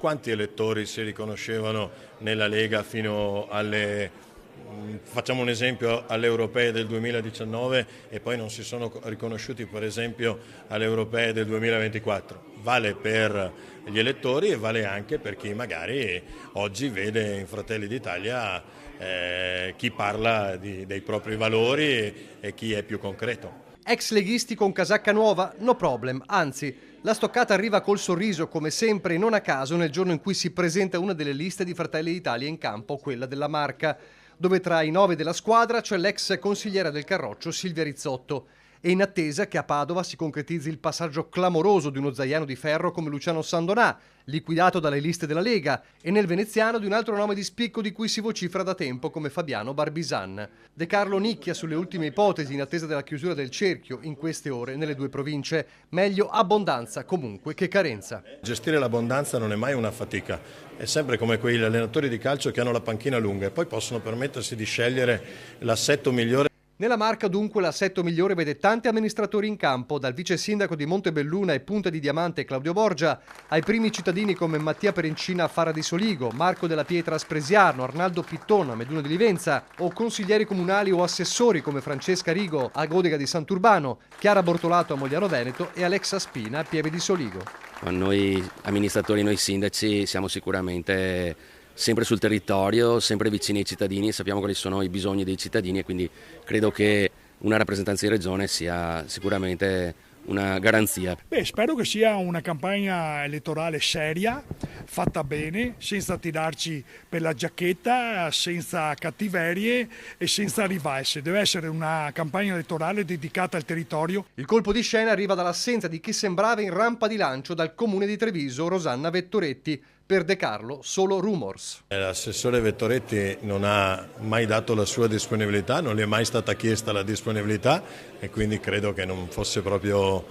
Quanti elettori si riconoscevano nella Lega fino facciamo un esempio, alle europee del 2019 e poi non si sono riconosciuti per esempio alle europee del 2024. Vale per gli elettori e vale anche per chi magari oggi vede in Fratelli d'Italia chi parla dei propri valori e chi è più concreto. Ex leghisti con casacca nuova? No problem, anzi, la stoccata arriva col sorriso come sempre e non a caso nel giorno in cui si presenta una delle liste di Fratelli d'Italia in campo, quella della Marca, dove tra i 9 della squadra c'è l'ex consigliera del Carroccio Silvia Rizzotto. E in attesa che a Padova si concretizzi il passaggio clamoroso di uno zaino di ferro come Luciano Sandonà, liquidato dalle liste della Lega, e nel veneziano di un altro nome di spicco di cui si vocifera da tempo come Fabiano Barbisan. De Carlo nicchia sulle ultime ipotesi in attesa della chiusura del cerchio in queste ore nelle due province. Meglio abbondanza comunque che carenza. Gestire l'abbondanza non è mai una fatica, è sempre come quegli allenatori di calcio che hanno la panchina lunga e poi possono permettersi di scegliere l'assetto migliore. Nella Marca dunque l'assetto migliore vede tanti amministratori in campo, dal vice sindaco di Montebelluna e Punta di Diamante Claudio Borgia, ai primi cittadini come Mattia Perencina a Fara di Soligo, Marco della Pietra a Spresiano, Arnaldo Pittone a Meduno di Livenza, o consiglieri comunali o assessori come Francesca Rigo a Godega di Sant'Urbano, Chiara Bortolato a Mogliano Veneto e Alexa Spina a Pieve di Soligo. Noi amministratori, noi sindaci siamo sicuramente sempre sul territorio, sempre vicini ai cittadini e sappiamo quali sono i bisogni dei cittadini e quindi credo che una rappresentanza in regione sia sicuramente una garanzia. Spero che sia una campagna elettorale seria, fatta bene, senza tirarci per la giacchetta, senza cattiverie e senza rivalse. Deve essere una campagna elettorale dedicata al territorio. Il colpo di scena arriva dall'assenza di chi sembrava in rampa di lancio dal comune di Treviso, Rosanna Vettoretti. Per De Carlo solo rumors. L'assessore Vettoretti non ha mai dato la sua disponibilità, non gli è mai stata chiesta la disponibilità e quindi credo che non fosse proprio,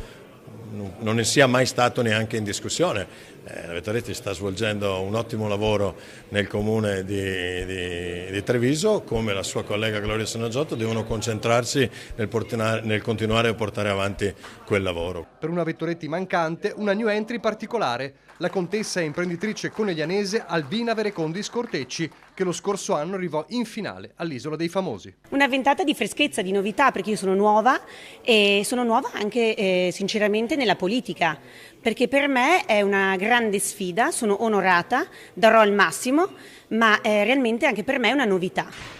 non ne sia mai stato neanche in discussione. Vettoretti sta svolgendo un ottimo lavoro nel comune di Treviso, come la sua collega Gloria Sanaggiotto devono concentrarsi nel continuare a portare avanti quel lavoro. Per una Vettoretti mancante, una new entry particolare, la contessa e imprenditrice coneglianese Albina Verecondi Scortecci, che lo scorso anno arrivò in finale all'Isola dei Famosi. Una ventata di freschezza, di novità, perché io sono nuova e sono nuova anche sinceramente nella politica, perché per me è una grande sfida, sono onorata, darò il massimo, ma realmente anche per me è una novità.